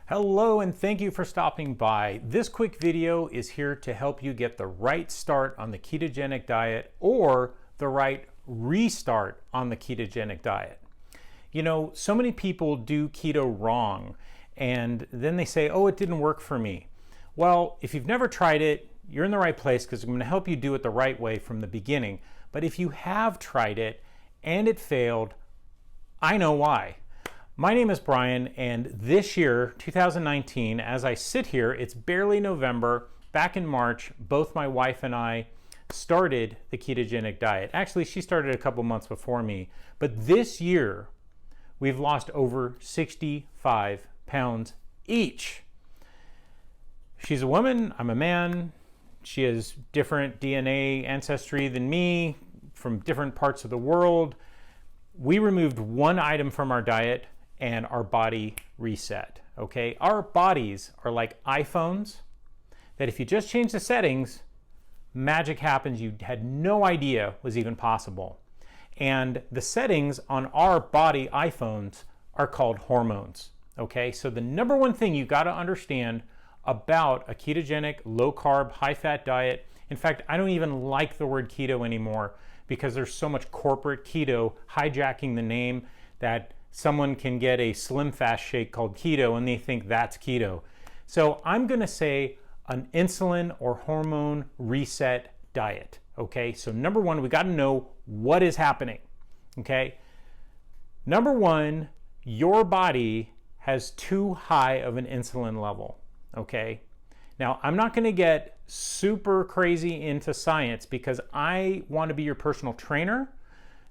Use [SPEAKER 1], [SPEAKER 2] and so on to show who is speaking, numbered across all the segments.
[SPEAKER 1] Hello and thank you for stopping by. This quick video is here to help you get the right start on the ketogenic diet or the right restart on the ketogenic diet. You know, so many people do keto wrong and then they say, oh, it didn't work for me. Well, if you've never tried it, you're in the right place because I'm going to help you do it the right way from the beginning. But if you have tried it and it failed, I know why. My name is Brian, and this year, 2019, as I sit here, it's barely November. Back in March, both my wife and I started the ketogenic diet. Actually, she started a couple months before me. But this year, we've lost over 65 pounds each. She's a woman, I'm a man. She has different DNA ancestry than me from different parts of the world. We removed one item from our diet and our body reset, okay? Our bodies are like iPhones that if you just change the settings, magic happens you had no idea was even possible. And the settings on our body iPhones are called hormones, okay? So the number one thing you gotta understand about a ketogenic, low-carb, high-fat diet, in fact, I don't even like the word keto anymore because there's so much corporate keto hijacking the name that someone can get a slim fast shake called keto and they think that's keto. So I'm gonna say an insulin or hormone reset diet, okay? So number one, we gotta know what is happening, okay? Number one, your body has too high of an insulin level, okay? Now, I'm not gonna get super crazy into science because I wanna be your personal trainer,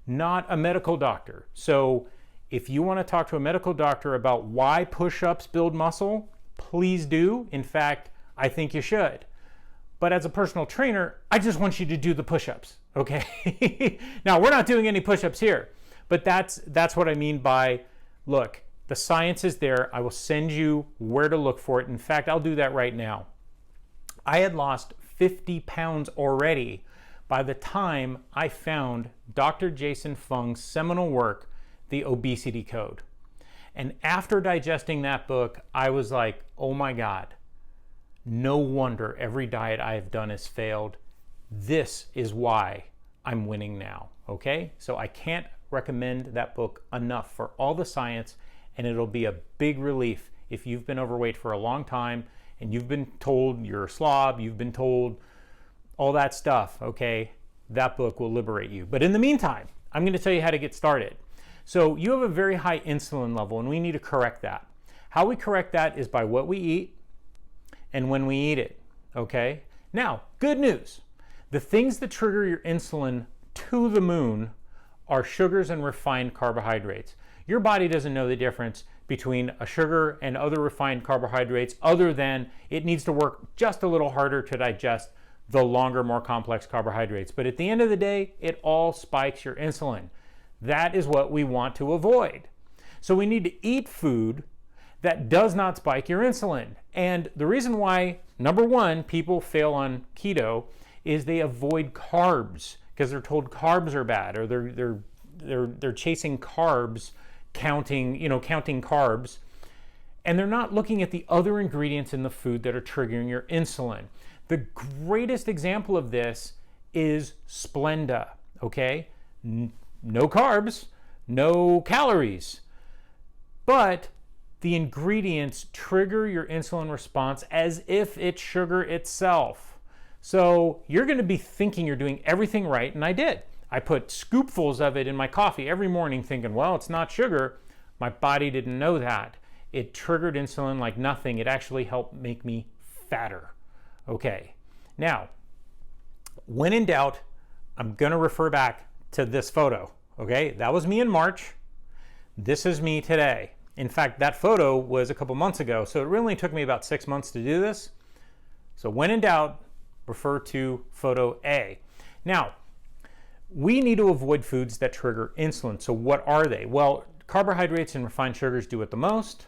[SPEAKER 1] not a medical doctor. So if you want to talk to a medical doctor about why push-ups build muscle, please do. In fact, I think you should. But as a personal trainer, I just want you to do the push-ups, okay? Now, we're not doing any push-ups here, but that's what I mean by, look, the science is there. I will send you where to look for it. In fact, I'll do that right now. I had lost 50 pounds already by the time I found Dr. Jason Fung's seminal work, The Obesity Code. And after digesting that book, I was like, oh my God, no wonder every diet I have done has failed. This is why I'm winning now, okay? So I can't recommend that book enough for all the science, and it'll be a big relief if you've been overweight for a long time and you've been told you're a slob, you've been told all that stuff, okay? That book will liberate you. But in the meantime, I'm gonna tell you how to get started. So you have a very high insulin level and we need to correct that. How we correct that is by what we eat and when we eat it, okay? Now, good news. The things that trigger your insulin to the moon are sugars and refined carbohydrates. Your body doesn't know the difference between a sugar and other refined carbohydrates other than it needs to work just a little harder to digest the longer, more complex carbohydrates. But at the end of the day, it all spikes your insulin. That is what we want to avoid. So we need to eat food that does not spike your insulin. And the reason why, number one, people fail on keto is they avoid carbs because they're told carbs are bad, or they're chasing carbs, counting carbs, and they're not looking at the other ingredients in the food that are triggering your insulin. The greatest example of this is Splenda, okay? No carbs, no calories, but the ingredients trigger your insulin response as if it's sugar itself. So you're gonna be thinking you're doing everything right, and I did. I put scoopfuls of it in my coffee every morning thinking, well, it's not sugar. My body didn't know that. It triggered insulin like nothing. It actually helped make me fatter. Okay, now, when in doubt, I'm gonna refer back to this photo, okay? That was me in March. This is me today. In fact, that photo was a couple months ago, so it really took me about 6 months to do this. So when in doubt, refer to photo A. Now, we need to avoid foods that trigger insulin. So what are they? Well, carbohydrates and refined sugars do it the most.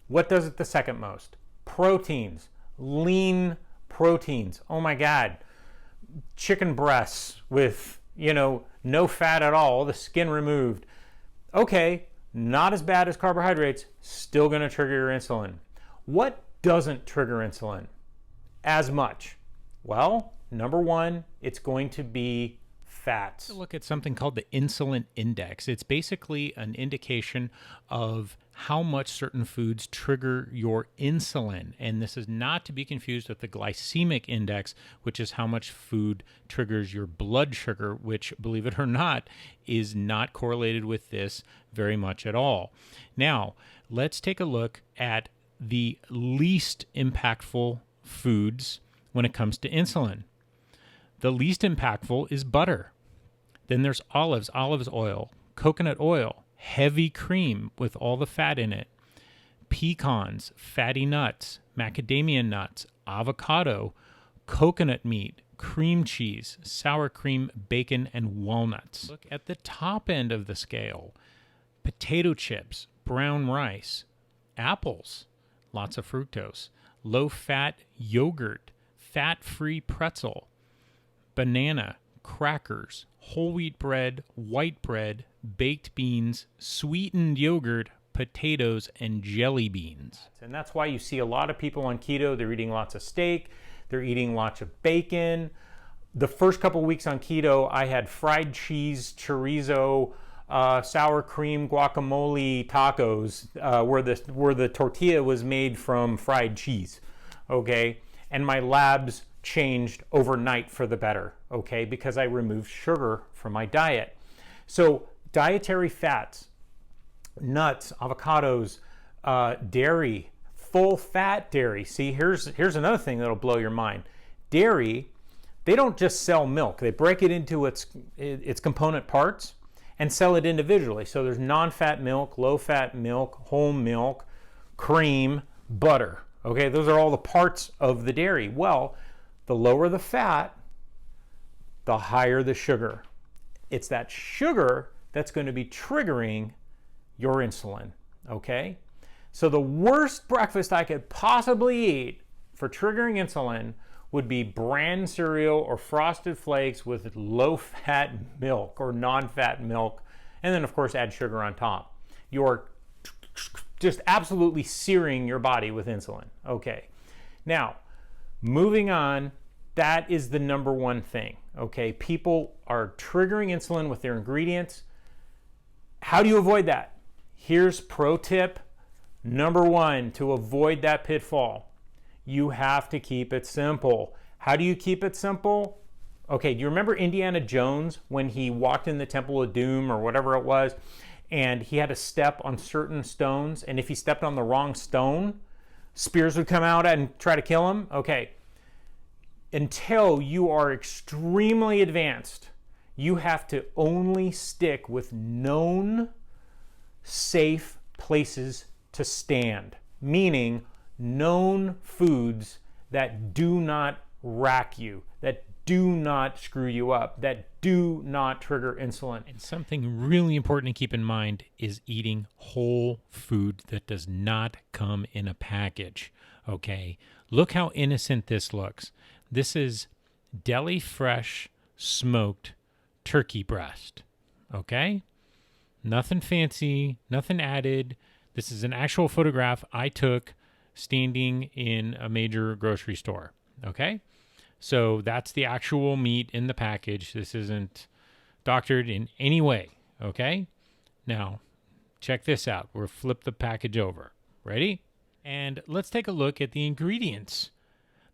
[SPEAKER 1] What does it the second most? Proteins, lean proteins. Oh my God, chicken breasts with no fat at all, the skin removed. Okay, not as bad as carbohydrates, still gonna trigger your insulin. What doesn't trigger insulin as much? Well, number one, it's going to be fats.
[SPEAKER 2] Look at something called the insulin index. It's basically an indication of how much certain foods trigger your insulin. And this is not to be confused with the glycemic index, which is how much food triggers your blood sugar, which, believe it or not, is not correlated with this very much at all. Now, let's take a look at the least impactful foods when it comes to insulin. The least impactful is butter. Then there's olive oil, coconut oil, heavy cream with all the fat in it, pecans, fatty nuts, macadamia nuts, avocado, coconut meat, cream cheese, sour cream, bacon, and walnuts. Look at the top end of the scale. Potato chips, brown rice, apples, lots of fructose, low-fat yogurt, fat-free pretzel, banana, crackers, whole wheat bread, white bread, baked beans, sweetened yogurt, potatoes, and jelly beans.
[SPEAKER 1] And that's why you see a lot of people on keto, they're eating lots of steak, they're eating lots of bacon. The first couple weeks on keto, I had fried cheese, chorizo, sour cream, guacamole tacos, where the tortilla was made from fried cheese, okay? And my labs changed overnight for the better, okay? Because I removed sugar from my diet. So dietary fats, nuts, avocados, dairy, full fat dairy. See, here's another thing that'll blow your mind. Dairy, they don't just sell milk. They break it into its component parts and sell it individually. So there's non-fat milk, low-fat milk, whole milk, cream, butter. Okay, those are all the parts of the dairy. Well, the lower the fat, the higher the sugar. It's that sugar that's going to be triggering your insulin, okay? So the worst breakfast I could possibly eat for triggering insulin would be bran cereal or Frosted Flakes with low-fat milk or non-fat milk, and then of course add sugar on top. You're just absolutely searing your body with insulin. Okay, now moving on, that is the number one thing. Okay, people are triggering insulin with their ingredients. How do you avoid that? Here's pro tip number one to avoid that pitfall. You have to keep it simple. How do you keep it simple? Okay, do you remember Indiana Jones when he walked in the Temple of Doom or whatever it was, and he had to step on certain stones, and if he stepped on the wrong stone, spears would come out and try to kill him? Okay, until you are extremely advanced, you have to only stick with known safe places to stand, meaning known foods that do not rack you, that do not screw you up, that do not trigger insulin.
[SPEAKER 2] And something really important to keep in mind is eating whole food that does not come in a package, okay? Look how innocent this looks. This is deli fresh smoked turkey breast, okay? Nothing fancy, nothing added. This is an actual photograph I took standing in a major grocery store, okay? So that's the actual meat in the package. This isn't doctored in any way, okay? Now, check this out. We'll flip the package over. Ready? And let's take a look at the ingredients.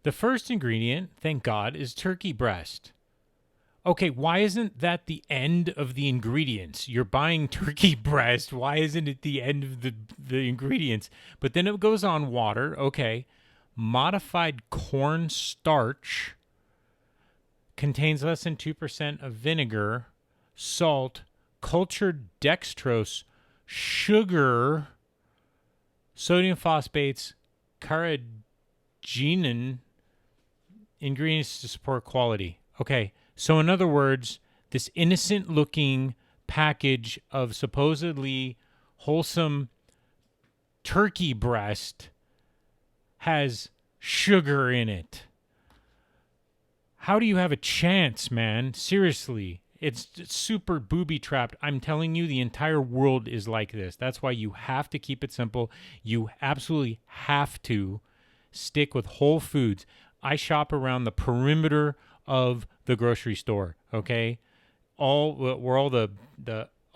[SPEAKER 2] The first ingredient, thank God, is turkey breast. Okay, why isn't that the end of the ingredients? You're buying turkey breast. Why isn't it the end of the ingredients? But then it goes on water. Okay. Modified corn starch contains less than 2% of vinegar, salt, cultured dextrose, sugar, sodium phosphates, carrageenan, ingredients to support quality. Okay, so in other words, this innocent-looking package of supposedly wholesome turkey breast has sugar in it. How do you have a chance, man? Seriously. It's super booby trapped. I'm telling you, the entire world is like this. That's why you have to keep it simple. You absolutely have to stick with whole foods. I shop around the perimeter of the grocery store, okay? Where all the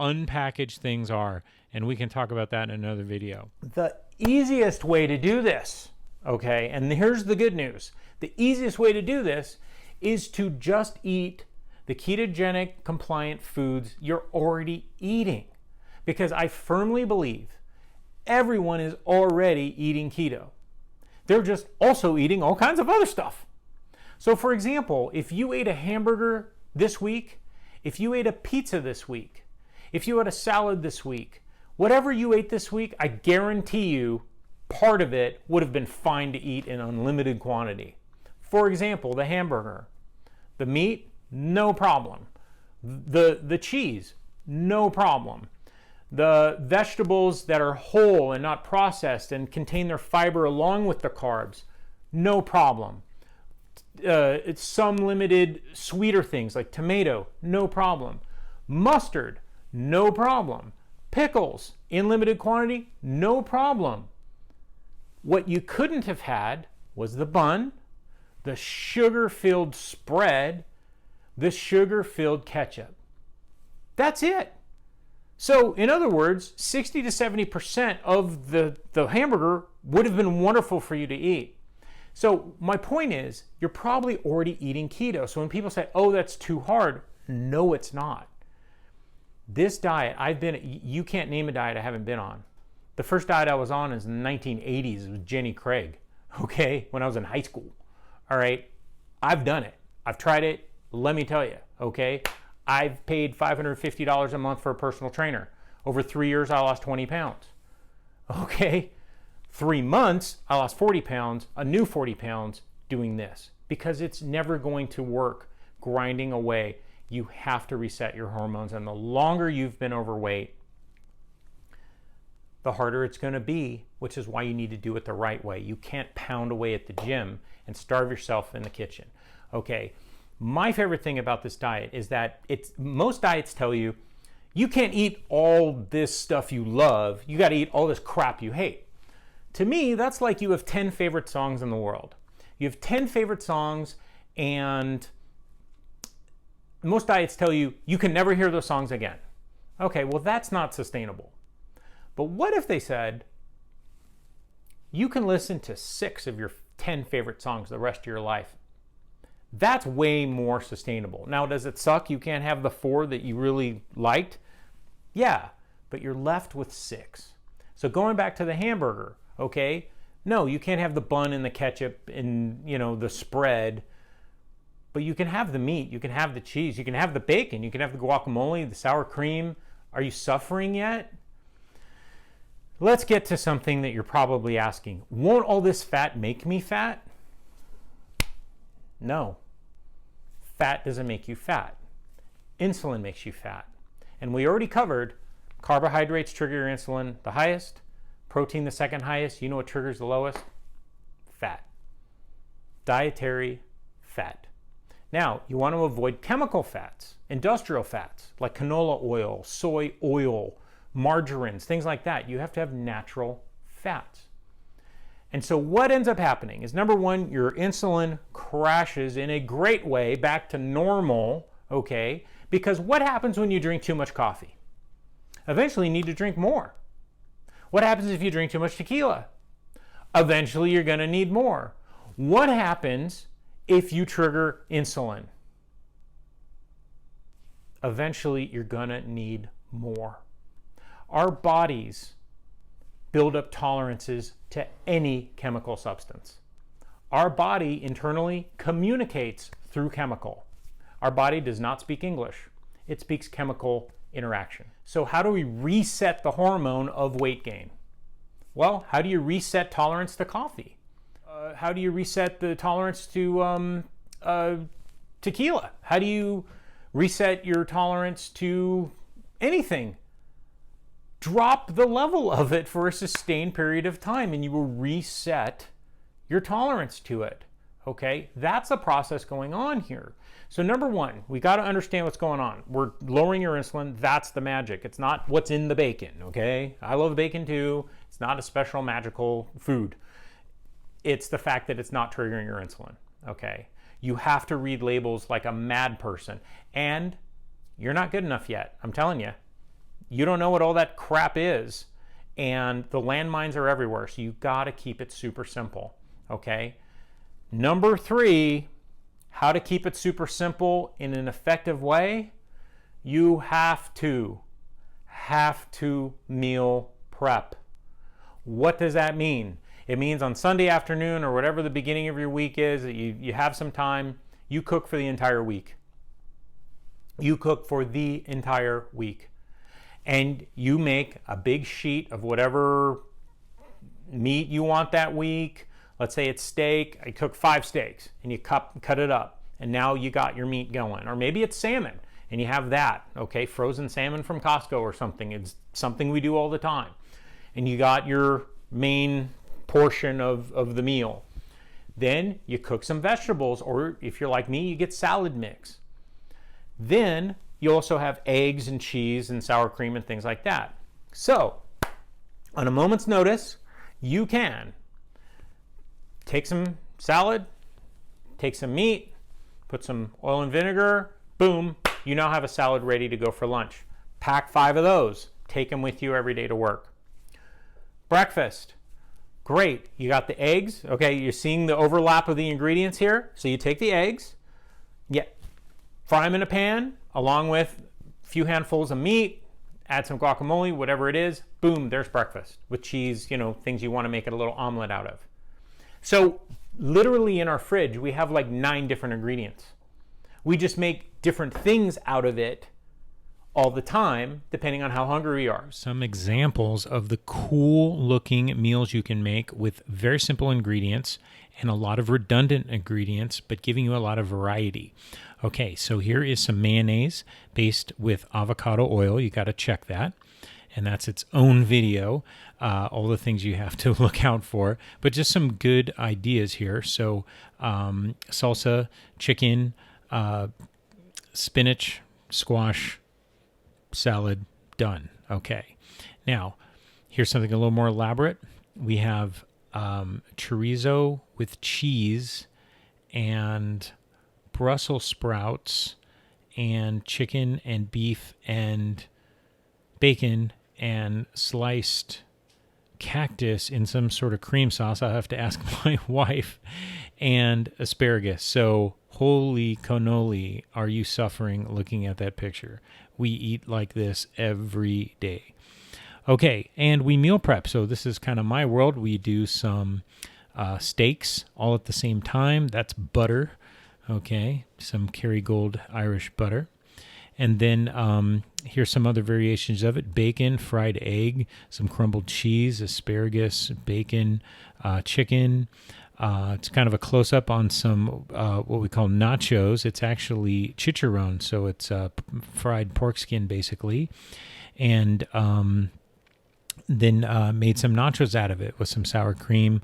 [SPEAKER 2] unpackaged things are, and we can talk about that in another video.
[SPEAKER 1] The easiest way to do this, okay, and here's the good news. The easiest way to do this is to just eat the ketogenic compliant foods you're already eating. Because I firmly believe everyone is already eating keto. They're just also eating all kinds of other stuff. So for example, if you ate a hamburger this week, if you ate a pizza this week, if you had a salad this week, whatever you ate this week, I guarantee you part of it would have been fine to eat in unlimited quantity. For example, the hamburger, the meat, no problem. The cheese, no problem. The vegetables that are whole and not processed and contain their fiber along with the carbs, no problem. It's some limited sweeter things like tomato, no problem. Mustard, no problem. Pickles, in limited quantity, no problem. What you couldn't have had was the bun, the sugar-filled spread, the sugar-filled ketchup. That's it. So, in other words, 60 to 70% of the hamburger would have been wonderful for you to eat. So, my point is, you're probably already eating keto. So when people say, oh, that's too hard, no, it's not. This diet, you can't name a diet I haven't been on. The first diet I was on is in the 1980s. It was Jenny Craig, okay, when I was in high school. All right, I've done it. I've tried it. Let me tell you, okay, I've paid $550 a month for a personal trainer. Over 3 years, I lost 20 pounds. Okay, 3 months, I lost 40 pounds, a new 40 pounds doing this because it's never going to work grinding away. You have to reset your hormones, and the longer you've been overweight, the harder it's going to be, which is why you need to do it the right way. You can't pound away at the gym and starve yourself in the kitchen. Okay, my favorite thing about this diet is that most diets tell you you can't eat all this stuff you love. You got to eat all this crap you hate. To me, that's like you have 10 favorite songs in the world. You have 10 favorite songs, and most diets tell you you can never hear those songs again. Okay, well, that's not sustainable. But what if they said you can listen to 6 of your 10 favorite songs the rest of your life? That's way more sustainable. Now, does it suck you can't have the 4 that you really liked? Yeah, but you're left with 6. So going back to the hamburger, okay? No, you can't have the bun and the ketchup and, the spread, but you can have the meat, you can have the cheese, you can have the bacon, you can have the guacamole, the sour cream. Are you suffering yet? Let's get to something that you're probably asking. Won't all this fat make me fat? No. Fat doesn't make you fat. Insulin makes you fat. And we already covered carbohydrates trigger your insulin the highest, protein the second highest. You know what triggers the lowest? Fat. Dietary fat. Now, you want to avoid chemical fats, industrial fats, like canola oil, soy oil, margarines, things like that. You have to have natural fats. And so what ends up happening is, number one, your insulin crashes in a great way back to normal, okay? Because what happens when you drink too much coffee? Eventually you need to drink more. What happens if you drink too much tequila? Eventually you're going to need more. What happens if you trigger insulin? Eventually you're going to need more. Our bodies build up tolerances to any chemical substance. Our body internally communicates through chemical. Our body does not speak English. It speaks chemical interaction. So how do we reset the hormone of weight gain? Well, how do you reset tolerance to coffee? How do you reset the tolerance to tequila? How do you reset your tolerance to anything? Drop the level of it for a sustained period of time and you will reset your tolerance to it, okay? That's the process going on here. So number one, we got to understand what's going on. We're lowering your insulin. That's the magic. It's not what's in the bacon, okay? I love bacon too. It's not a special magical food. It's the fact that it's not triggering your insulin, okay? You have to read labels like a mad person, and you're not good enough yet. I'm telling you. You don't know what all that crap is, and the landmines are everywhere, so you got to keep it super simple, okay? Number three, how to keep it super simple in an effective way? You have to meal prep. What does that mean? It means on Sunday afternoon or whatever the beginning of your week is, that you have some time, you cook for the entire week. You cook for the entire week. And you make a big sheet of whatever meat you want that week. Let's say it's steak. I cook 5 steaks and you cut it up. And now you got your meat going. Or maybe it's salmon and you have that, okay? Frozen salmon from Costco or something. It's something we do all the time. And you got your main portion of the meal. Then you cook some vegetables, or if you're like me, you get salad mix. Then you also have eggs and cheese and sour cream and things like that. So, on a moment's notice, you can take some salad, take some meat, put some oil and vinegar, boom, you now have a salad ready to go for lunch. Pack 5 of those, take them with you every day to work. Breakfast, great, you got the eggs, okay, you're seeing the overlap of the ingredients here. So you take the eggs, fry them in a pan, along with a few handfuls of meat, add some guacamole, whatever it is, boom, there's breakfast with cheese, things you want to make it a little omelet out of. So literally in our fridge, we have like 9 different ingredients. We just make different things out of it all the time, depending on how hungry we are.
[SPEAKER 2] Some examples of the cool looking meals you can make with very simple ingredients and a lot of redundant ingredients, but giving you a lot of variety. Okay, so here is some mayonnaise based with avocado oil. You got to check that. And that's its own video, all the things you have to look out for. But just some good ideas here. So salsa, chicken, spinach, squash, salad, done. Okay. Now, here's something a little more elaborate. We have chorizo with cheese and Brussels sprouts and chicken and beef and bacon and sliced cactus in some sort of cream sauce. I'll have to ask my wife, and asparagus. So holy cannoli, are you suffering looking at that picture? We eat like this every day. Okay, and we meal prep. So this is kind of my world. We do some steaks all at the same time. That's butter. Okay, some Kerrygold Irish butter. And then here's some other variations of it. Bacon, fried egg, some crumbled cheese, asparagus, bacon, chicken. It's kind of a close-up on some what we call nachos. It's actually chicharron, so it's fried pork skin, basically. And then made some nachos out of it with some sour cream,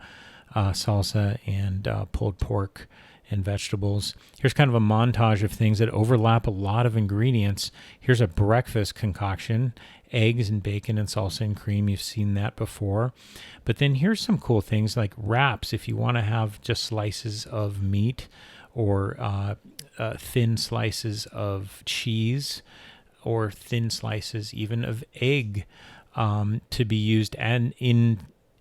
[SPEAKER 2] salsa, and pulled pork and vegetables. Here's kind of a montage of things that overlap a lot of ingredients. Here's a breakfast concoction, eggs and bacon and salsa and cream. You've seen that before. But then here's some cool things like wraps. If you want to have just slices of meat or thin slices of cheese or thin slices even of egg to be used and in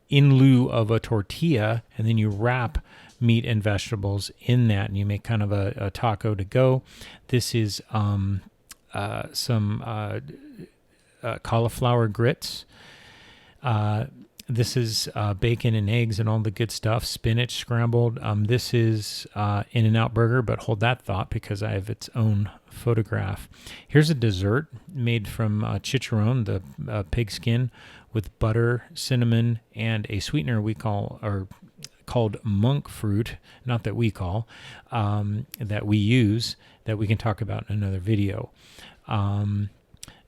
[SPEAKER 2] lieu of a tortilla, and then you wrap meat and vegetables in that, and you make kind of a taco to go. This is some cauliflower grits. This is bacon and eggs and all the good stuff. Spinach scrambled. This is In-N-Out Burger, but hold that thought because I have its own photograph. Here's a dessert made from chicharron, the pig skin, with butter, cinnamon, and a sweetener we called monk fruit, not that we call, that we use, that we can talk about in another video.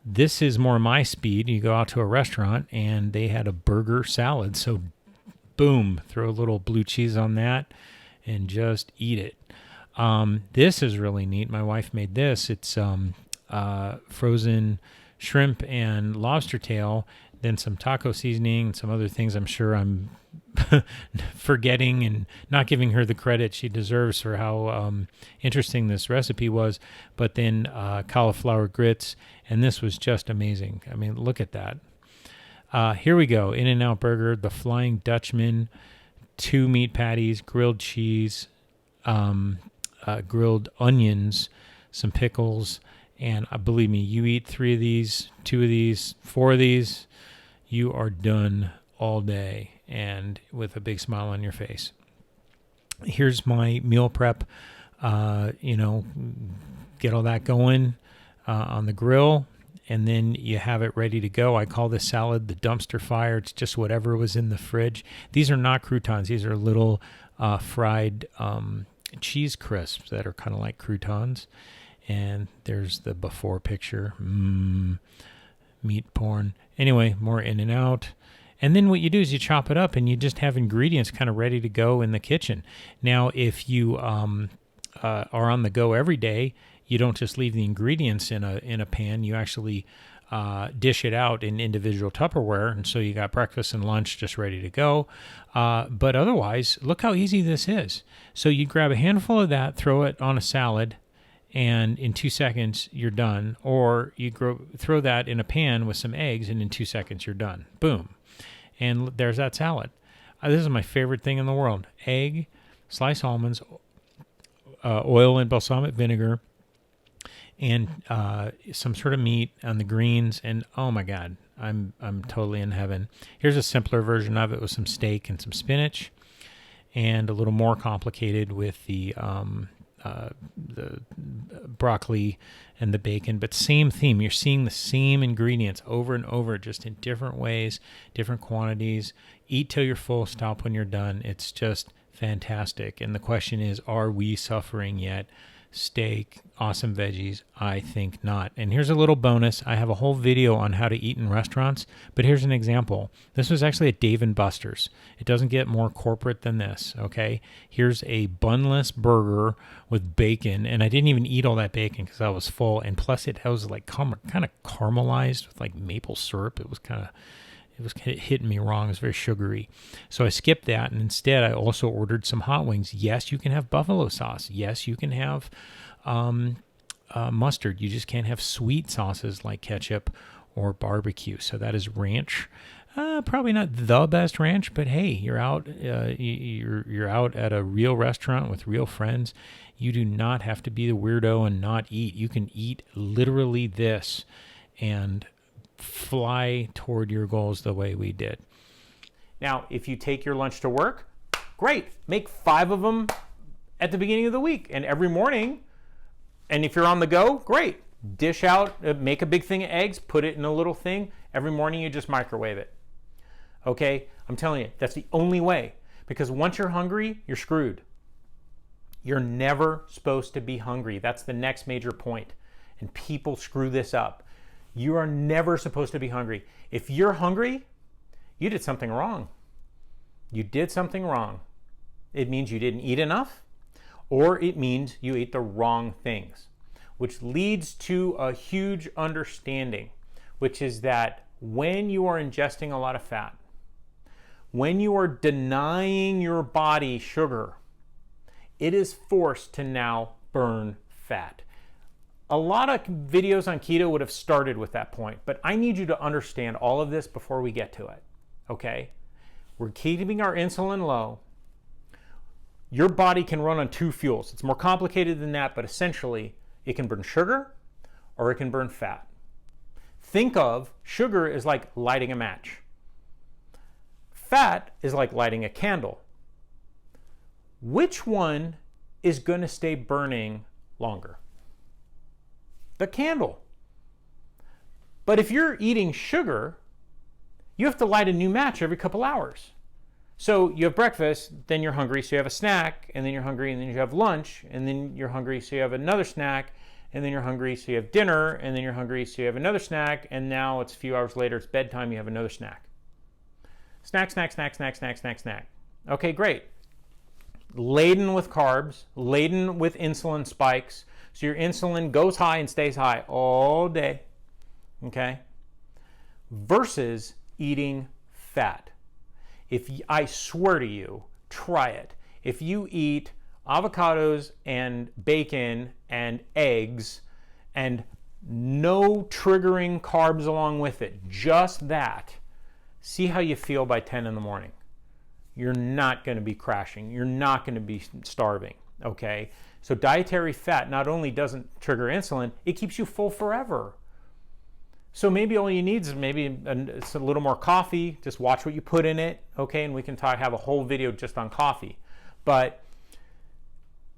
[SPEAKER 2] This is more my speed. You go out to a restaurant and they had a burger salad. So boom, throw a little blue cheese on that and just eat it. This is really neat. My wife made this. It's frozen shrimp and lobster tail, then some taco seasoning, some other things I'm sure I'm forgetting and not giving her the credit she deserves for how interesting this recipe was. But then cauliflower grits, and this was just amazing. I mean, look at that. Here we go. In-N-Out Burger, the Flying Dutchman, 2 meat patties, grilled cheese, grilled onions, some pickles, and believe me, you eat 3 of these, 2 of these, 4 of these, you are done all day and with a big smile on your face. Here's my meal prep. Get all that going on the grill, and then you have it ready to go. I call this salad the dumpster fire. It's just whatever was in the fridge. These are not croutons. These are little fried cheese crisps that are kind of like croutons. And there's the before picture. Meat porn. Anyway, more In-N-Out. And then what you do is you chop it up and you just have ingredients kind of ready to go in the kitchen. Now, if you are on the go every day, you don't just leave the ingredients in a pan. You actually dish it out in individual Tupperware. And so you got breakfast and lunch just ready to go. But otherwise, look how easy this is. So you grab a handful of that, throw it on a salad, and in 2 seconds, you're done. Or you throw that in a pan with some eggs, and in 2 seconds, you're done. Boom. And there's that salad. This is my favorite thing in the world. Egg, sliced almonds, oil and balsamic vinegar, and some sort of meat on the greens. And oh my God, I'm totally in heaven. Here's a simpler version of it with some steak and some spinach, and a little more complicated with the broccoli and the bacon, but same theme. You're seeing the same ingredients over and over, just in different ways, different quantities. Eat till you're full, stop when you're done. It's just fantastic. And the question is, are we suffering yet? Steak, awesome veggies? I think not. And here's a little bonus. I have a whole video on how to eat in restaurants, but here's an example. This was actually at Dave & Buster's. It doesn't get more corporate than this, okay? Here's a bunless burger with bacon, and I didn't even eat all that bacon because I was full, and plus it was like kind of caramelized with like maple syrup. It was kind of hitting me wrong. It was very sugary. So I skipped that, and instead I also ordered some hot wings. Yes, you can have buffalo sauce. Yes, you can have mustard. You just can't have sweet sauces like ketchup or barbecue. So that is ranch. Probably not the best ranch, but hey, you're out. You're out at a real restaurant with real friends. You do not have to be the weirdo and not eat. You can eat literally this and fly toward your goals the way we did.
[SPEAKER 1] Now, if you take your lunch to work, great. Make 5 of them at the beginning of the week and every morning. And if you're on the go, great. Dish out, make a big thing of eggs, put it in a little thing. Every morning you just microwave it. Okay? I'm telling you, that's the only way. Because once you're hungry, you're screwed. You're never supposed to be hungry. That's the next major point. And people screw this up. You are never supposed to be hungry. If you're hungry, you did something wrong. You did something wrong. It means you didn't eat enough, or it means you ate the wrong things, which leads to a huge understanding, which is that when you are ingesting a lot of fat, when you are denying your body sugar, it is forced to now burn fat. A lot of videos on keto would have started with that point, but I need you to understand all of this before we get to it, okay? We're keeping our insulin low. Your body can run on 2 fuels. It's more complicated than that, but essentially it can burn sugar or it can burn fat. Think of sugar as like lighting a match. Fat is like lighting a candle. Which one is going to stay burning longer? The candle. But if you're eating sugar, you have to light a new match every couple hours. So you have breakfast, then you're hungry, so you have a snack, and then you're hungry, and then you have lunch, and then you're hungry, so you have another snack, and then you're hungry, so you have dinner, and then you're hungry, so you have another snack, and now it's a few hours later, it's bedtime, you have another snack. Snack, snack, snack, snack, snack, snack, snack. Okay, great. laden with carbs, laden with insulin spikes. So your insulin goes high and stays high all day, okay? Versus eating fat. I swear to you, try it. If you eat avocados and bacon and eggs and no triggering carbs along with it, just that, see how you feel by 10 in the morning. You're not going to be crashing. You're not going to be starving, okay? So dietary fat not only doesn't trigger insulin, it keeps you full forever. So maybe all you need is maybe a little more coffee. Just watch what you put in it, okay? And we can have a whole video just on coffee. But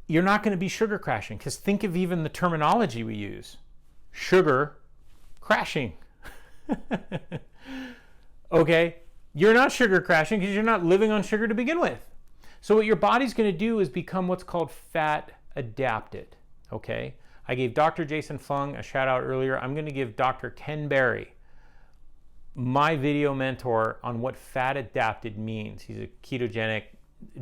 [SPEAKER 1] you're not going to be sugar crashing, because think of even the terminology we use. Sugar crashing. Okay? You're not sugar crashing because you're not living on sugar to begin with. So what your body's going to do is become what's called fat adapted, okay? I gave Dr. Jason Fung a shout out earlier. I'm going to give Dr. Ken Berry, my video mentor, on what fat adapted means. He's a ketogenic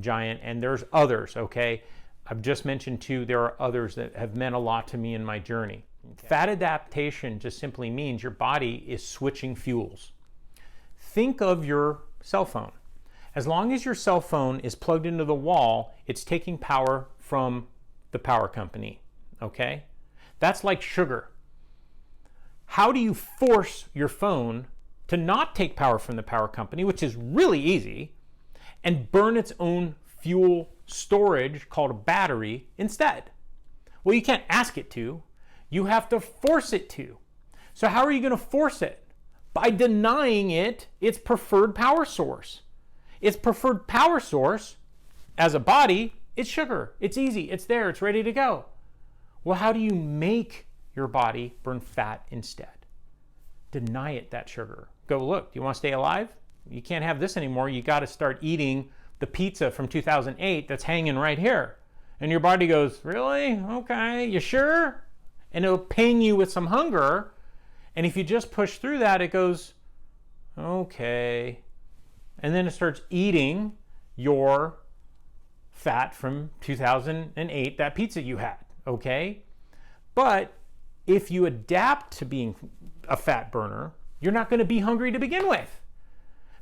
[SPEAKER 1] giant, and there's others, okay? I've just mentioned two. There are others that have meant a lot to me in my journey. Okay. Fat adaptation just simply means your body is switching fuels. Think of your cell phone. As long as your cell phone is plugged into the wall, it's taking power from the power company, okay? That's like sugar. How do you force your phone to not take power from the power company, which is really easy, and burn its own fuel storage called a battery instead? Well, you can't ask it to. You have to force it to. So how are you going to force it? By denying it its preferred power source. Its preferred power source, as a body, it's sugar. It's easy. It's there. It's ready to go. Well, how do you make your body burn fat instead? Deny it that sugar. Go, look, do you want to stay alive? You can't have this anymore. You got to start eating the pizza from 2008 that's hanging right here. And your body goes, really? Okay, you sure? And it'll ping you with some hunger. And if you just push through that, it goes, okay. And then it starts eating your fat from 2008, that pizza you had, okay? But if you adapt to being a fat burner, you're not going to be hungry to begin with.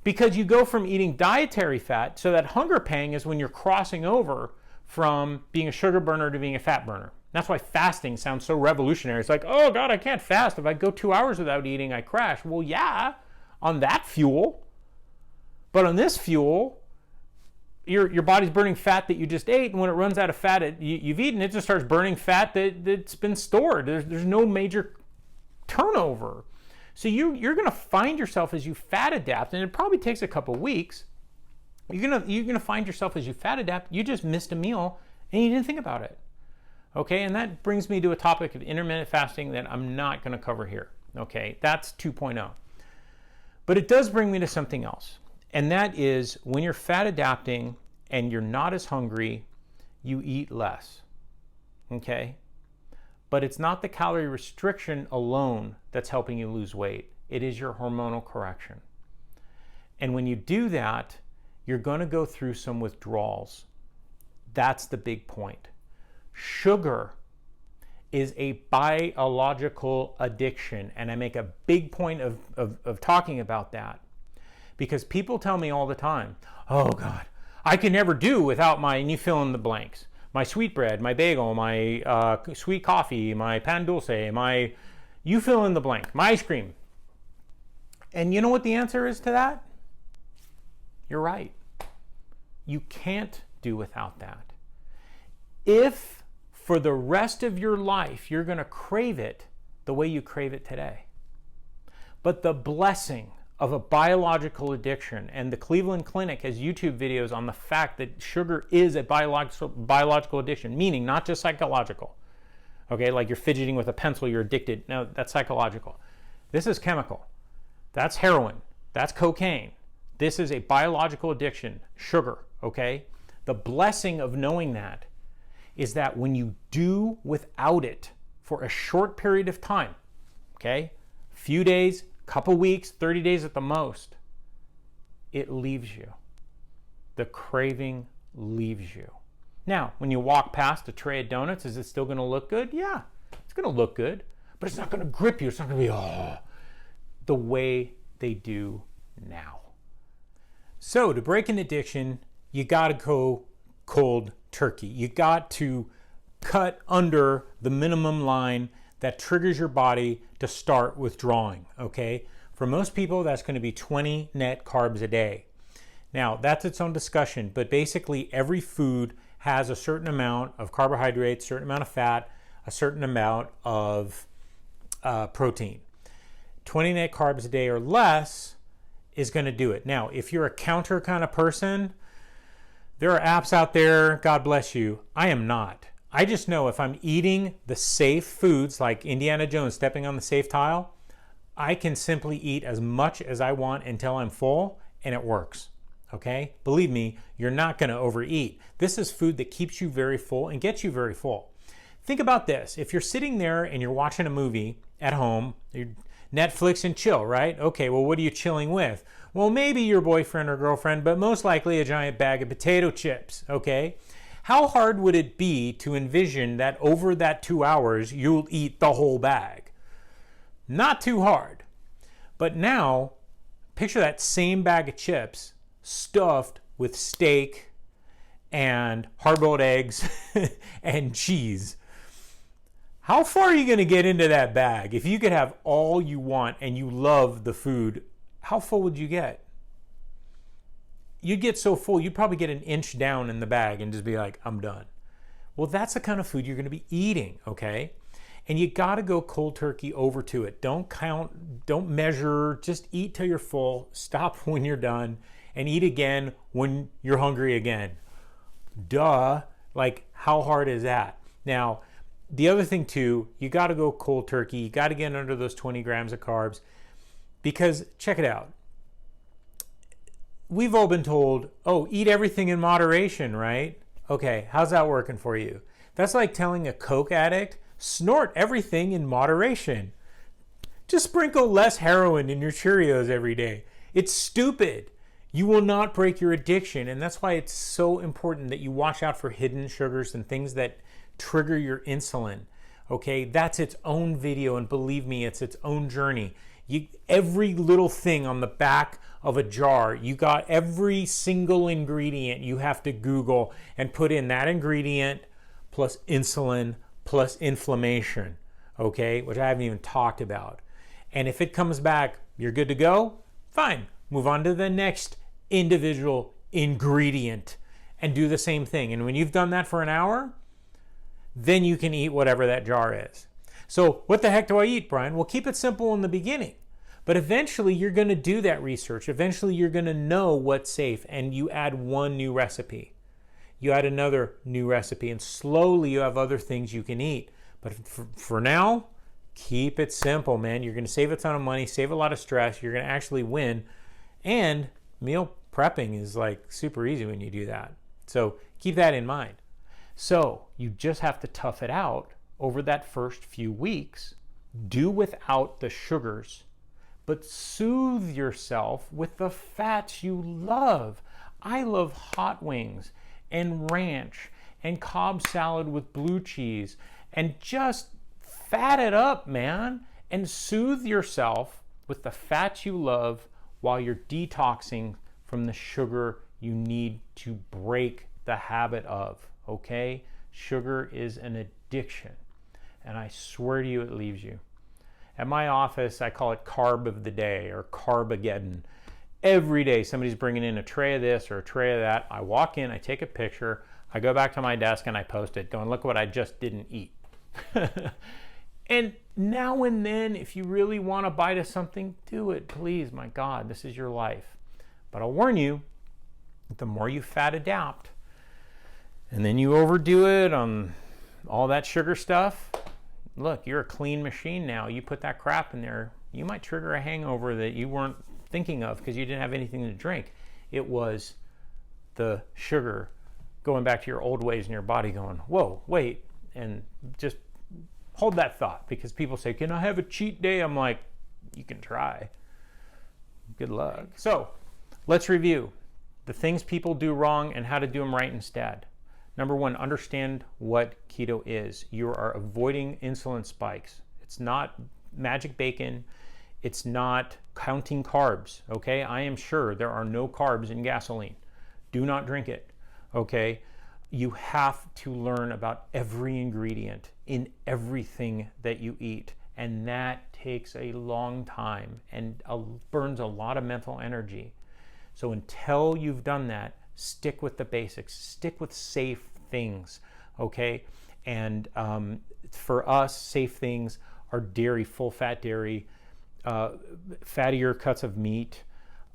[SPEAKER 1] Because you go from eating dietary fat, so that hunger pang is when you're crossing over from being a sugar burner to being a fat burner. That's why fasting sounds so revolutionary. It's like, oh God, I can't fast. If I go 2 hours without eating, I crash. Well, yeah, on that fuel. But on this fuel, your body's burning fat that you just ate, and when it runs out of fat you've eaten, it just starts burning fat that's been stored. There's no major turnover. So you're going to find yourself as you fat adapt, and it probably takes a couple weeks. You're gonna find yourself as you fat adapt, you just missed a meal and you didn't think about it. Okay, and that brings me to a topic of intermittent fasting that I'm not going to cover here. Okay, that's 2.0. But it does bring me to something else, and that is when you're fat adapting and you're not as hungry, you eat less. Okay, but it's not the calorie restriction alone that's helping you lose weight. It is your hormonal correction. And when you do that, you're going to go through some withdrawals. That's the big point. Sugar is a biological addiction, and I make a big point of talking about that, because people tell me all the time, oh God, I can never do without my, and you fill in the blanks, my sweetbread, my bagel, my sweet coffee, my pan dulce, my, you fill in the blank, my ice cream. And you know what the answer is to that? You're right. You can't do without that. If for the rest of your life you're going to crave it the way you crave it today. But the blessing of a biological addiction, and the Cleveland Clinic has YouTube videos on the fact that sugar is a biological addiction, meaning not just psychological. Okay, like you're fidgeting with a pencil, you're addicted. No, that's psychological. This is chemical. That's heroin. That's cocaine. This is a biological addiction, sugar, okay? The blessing of knowing that is that when you do without it for a short period of time, okay, few days, couple weeks, 30 days at the most, it leaves you. The craving leaves you. Now, when you walk past a tray of donuts, is it still going to look good? Yeah, it's going to look good, but it's not going to grip you. It's not going to be the way they do now. So to break an addiction, you got to go cold turkey. You got to cut under the minimum line that triggers your body to start withdrawing, okay? For most people, that's going to be 20 net carbs a day. Now, that's its own discussion, but basically every food has a certain amount of carbohydrates, certain amount of fat, a certain amount of protein. 20 net carbs a day or less is going to do it. Now, if you're a counter kind of person, there are apps out there, God bless you. I am not. I just know if I'm eating the safe foods like Indiana Jones stepping on the safe tile, I can simply eat as much as I want until I'm full, and it works. Okay? Believe me, you're not going to overeat. This is food that keeps you very full and gets you very full. Think about this. If you're sitting there and you're watching a movie at home, you're Netflix and chill, right? Okay, well, what are you chilling with? Well, maybe your boyfriend or girlfriend, but most likely a giant bag of potato chips, okay? How hard would it be to envision that over that 2 hours, you'll eat the whole bag? Not too hard. But now, picture that same bag of chips stuffed with steak and hard-boiled eggs and cheese. How far are you going to get into that bag? If you could have all you want and you love the food, how full would you get? You'd get so full, you'd probably get an inch down in the bag and just be like, I'm done. Well, that's the kind of food you're going to be eating, okay? And you got to go cold turkey over to it. Don't count, don't measure, just eat till you're full, stop when you're done, and eat again when you're hungry again. Duh, like how hard is that? Now, the other thing too, you got to go cold turkey. You got to get under those 20 grams of carbs because check it out. We've all been told, oh, eat everything in moderation, right? Okay, how's that working for you? That's like telling a Coke addict, snort everything in moderation. Just sprinkle less heroin in your Cheerios every day. It's stupid. You will not break your addiction, and that's why it's so important that you watch out for hidden sugars and things that trigger your insulin. Okay, that's its own video, and believe me, it's its own journey. Every little thing on the back of a jar, you got every single ingredient you have to Google and put in that ingredient plus insulin plus inflammation, okay, which I haven't even talked about. And if it comes back, you're good to go, fine. Move on to the next individual ingredient and do the same thing. And when you've done that for an hour, then you can eat whatever that jar is. So what the heck do I eat, Brian? Well, keep it simple in the beginning. But eventually you're going to do that research. Eventually you're going to know what's safe, and you add one new recipe. You add another new recipe, and slowly you have other things you can eat. But for now, keep it simple, man. You're going to save a ton of money, save a lot of stress. You're going to actually win. And meal prepping is like super easy when you do that. So keep that in mind. So you just have to tough it out over that first few weeks. Do without the sugars, but soothe yourself with the fats you love. I love hot wings and ranch and Cobb salad with blue cheese, and just fat it up, man, and soothe yourself with the fats you love while you're detoxing from the sugar you need to break the habit of, okay? Sugar is an addiction, and I swear to you it leaves you. At my office, I call it Carb of the Day or Carbageddon. Every day somebody's bringing in a tray of this or a tray of that. I walk in, I take a picture, I go back to my desk and I post it going, look what I just didn't eat. And now and then, if you really want to bite of something, do it, please. My God, this is your life. But I'll warn you, the more you fat adapt, and then you overdo it on all that sugar stuff, look, you're a clean machine now. You put that crap in there, you might trigger a hangover that you weren't thinking of because you didn't have anything to drink. It was the sugar going back to your old ways in your body going, whoa, wait, and just hold that thought, because people say, can I have a cheat day? I'm like, you can try. Good luck. So let's review the things people do wrong and how to do them right instead. Number one, understand what keto is. You are avoiding insulin spikes. It's not magic bacon. It's not counting carbs, okay? I am sure there are no carbs in gasoline. Do not drink it, okay? You have to learn about every ingredient in everything that you eat, and that takes a long time and burns a lot of mental energy. So until you've done that, stick with the basics, stick with safe things, okay? And for us, safe things are dairy, full fat dairy, fattier cuts of meat,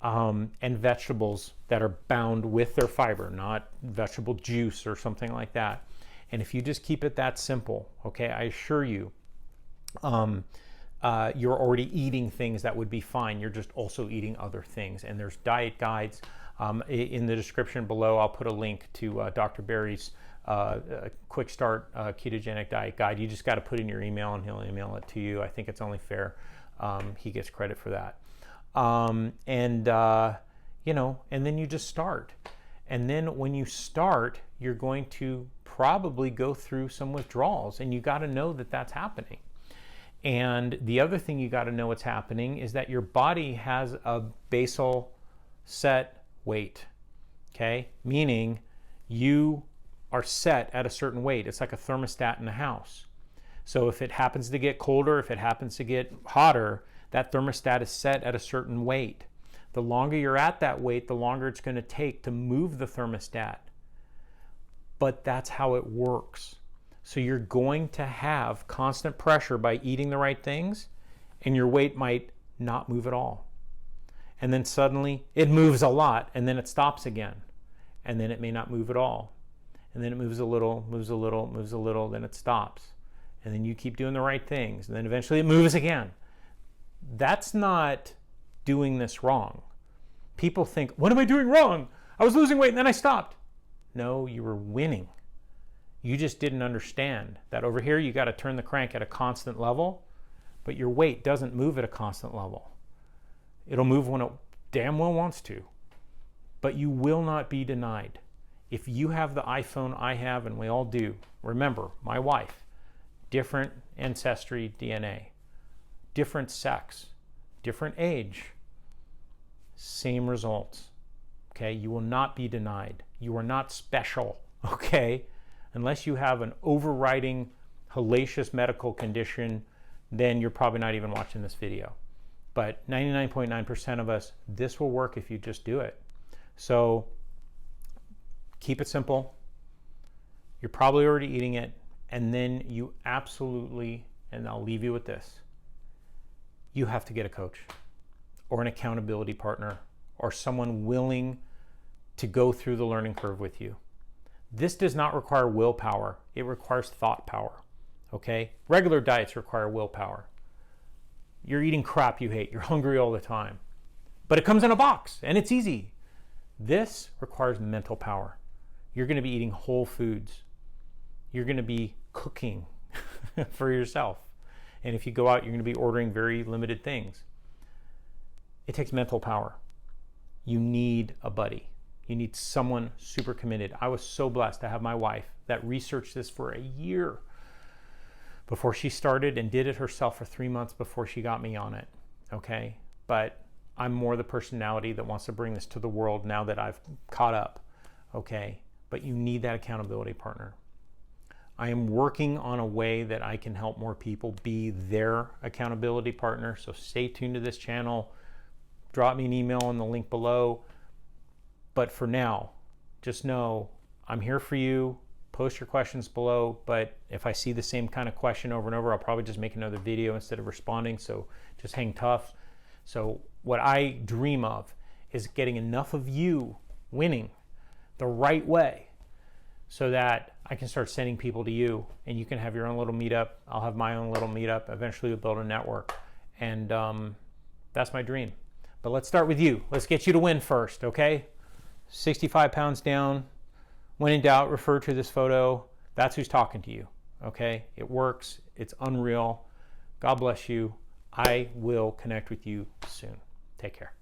[SPEAKER 1] and vegetables that are bound with their fiber, not vegetable juice or something like that. And if you just keep it that simple, okay, I assure you, you're already eating things that would be fine. You're just also eating other things. And there's diet guides. In the description below, I'll put a link to Dr. Barry's quick start ketogenic diet guide. You just got to put in your email and he'll email it to you. I think it's only fair. He gets credit for that. You know, and then you just start. And then when you start, you're going to probably go through some withdrawals, and you got to know that that's happening. And the other thing you got to know what's happening is that your body has a basal set weight, okay? Meaning you are set at a certain weight. It's like a thermostat in a house. So if it happens to get colder, if it happens to get hotter, that thermostat is set at a certain weight. The longer you're at that weight, the longer it's going to take to move the thermostat. But that's how it works. So you're going to have constant pressure by eating the right things, and your weight might not move at all. And then suddenly it moves a lot, and then it stops again. And then it may not move at all. And then it moves a little, moves a little, moves a little, then it stops. And then you keep doing the right things, and then eventually it moves again. That's not doing this wrong. People think, what am I doing wrong? I was losing weight and then I stopped. No, you were winning. You just didn't understand that over here you got to turn the crank at a constant level, but your weight doesn't move at a constant level. It'll move when it damn well wants to, but you will not be denied. If you have the iPhone I have, and we all do, remember, my wife, different ancestry DNA, different sex, different age, same results, okay? You will not be denied. You are not special, okay? Unless you have an overriding hellacious medical condition, then you're probably not even watching this video. But 99.9% of us, this will work if you just do it. So keep it simple. You're probably already eating it. And then you absolutely, and I'll leave you with this, you have to get a coach or an accountability partner or someone willing to go through the learning curve with you. This does not require willpower. It requires thought power, okay? Regular diets require willpower. You're eating crap you hate. You're hungry all the time. But it comes in a box and it's easy. This requires mental power. You're going to be eating whole foods. You're going to be cooking for yourself. And if you go out, you're going to be ordering very limited things. It takes mental power. You need a buddy. You need someone super committed. I was so blessed to have my wife that researched this for a year before she started and did it herself for 3 months before she got me on it, okay? But I'm more the personality that wants to bring this to the world now that I've caught up, okay? But you need that accountability partner. I am working on a way that I can help more people be their accountability partner, so stay tuned to this channel. Drop me an email on the link below. But for now, just know I'm here for you. Post your questions below, but if I see the same kind of question over and over, I'll probably just make another video instead of responding, so just hang tough. So what I dream of is getting enough of you winning the right way so that I can start sending people to you, and you can have your own little meetup. I'll have my own little meetup. Eventually we'll build a network, and that's my dream. But let's start with you. Let's get you to win first, okay? 65 pounds down. When in doubt, refer to this photo. That's who's talking to you, okay? It works. It's unreal. God bless you. I will connect with you soon. Take care.